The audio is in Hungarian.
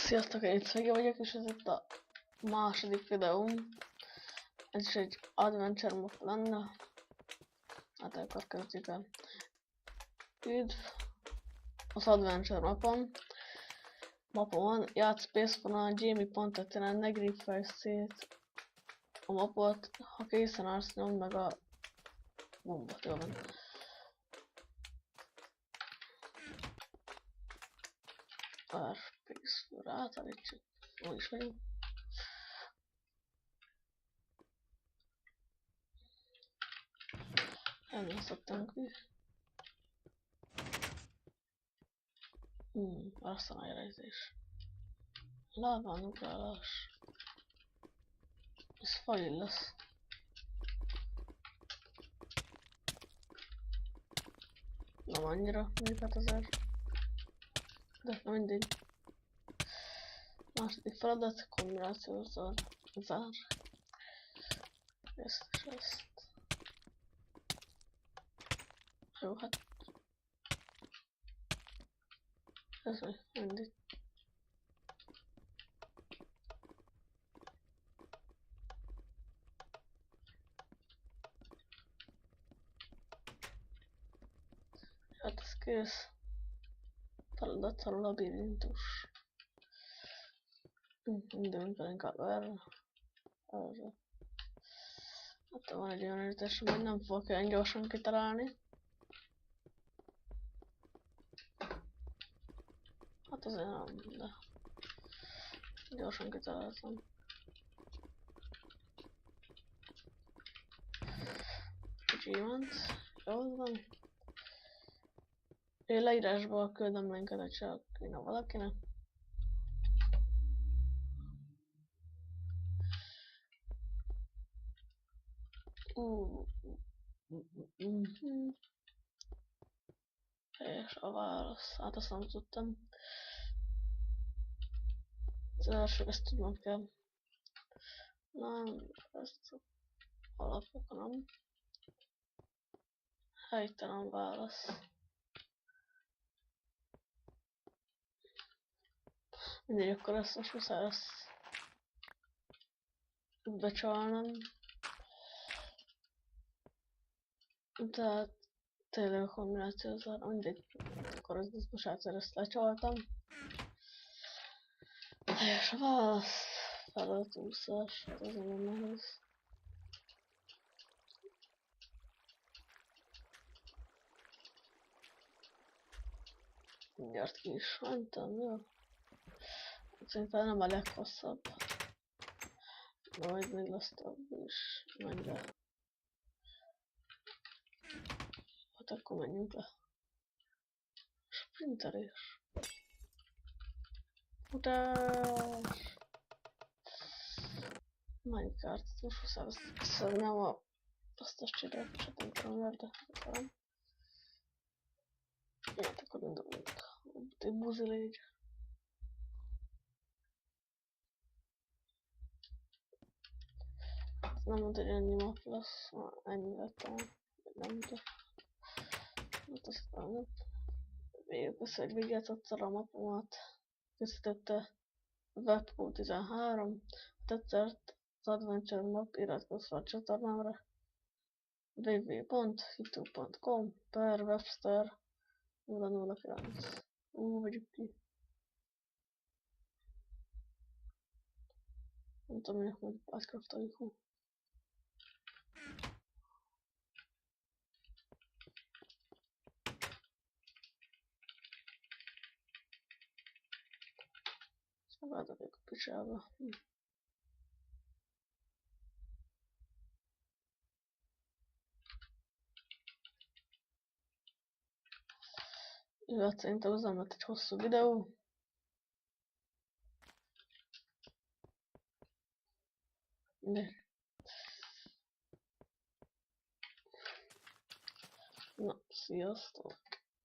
Sziasztok, én Cvege vagyok, és ez itt a második videóm. Ez is egy adventure map lenne. Hát akkor kezdjük el. Üdv az adventure mapon játsz Spacephone-nal, Jamie pontot jelent, ne griffelj szét a mapot, ha készen állsz, nyomd meg a gombot, jó van. Spacephone-ra átállítsuk, hol is vagyunk. Elmésztettem ki. Azt a nagy rejtés. Lábán ugrálás. Ez fail lesz. Nem annyira, még 6000. De mindegy. Második feladat, kombináció zár. Ezt és ezt. Jó, hát. Ez mindegy. Hát ez kész. Feladattal a labirintus. Mindenünk inkább erre. Hát van egy olyan érzésem, hogy nem fogok olyan gyorsan kitalálni. Hát azért nem, de gyorsan kitaláltam. Achievement. Jól van. Én leírásba küldöm linket, csak kéne valakinek. És a válasz, hát azt nem tudtam. Az első, ezt tudnom kell. Nem, ezt alapok nem. Helytelen válasz. Mindegy, akkor ezt most muszáj ezt becsalnom. Tehát tényleg a kombináció az mindegy, akkor ezt most egyszer ezt lecsaltam. És a válasz feladatúszás, hát ez nem nehéz. Mindjárt ki is mentem, jó? Szerintem nem a leghosszabb. Majd még lesz több is, menj le. Hát akkor menjünk le. Sprinterés. Futás. Minecraft, most hozzá nem azt a csinálni, csak nem tudom mert de akarom. Hát akkor indulunk. Egy buzi légy. Nem mondta, hogy ennyi map lesz, ennyi vettem. Nem tudok. Hát azt nem. Végül össze, hogy végigjátszottál a mapomat. Készítette Webco 13. Tetszett az Adventure Map, iratkozz fel a csatornámra. www.youtube.com/Webster 009. Vagyok ki. Nem tudom, minek majd átkraftoljuk. Megadok a picsába. Illetve szerintem az nem lett egy hosszú videó. De. Na, sziasztok!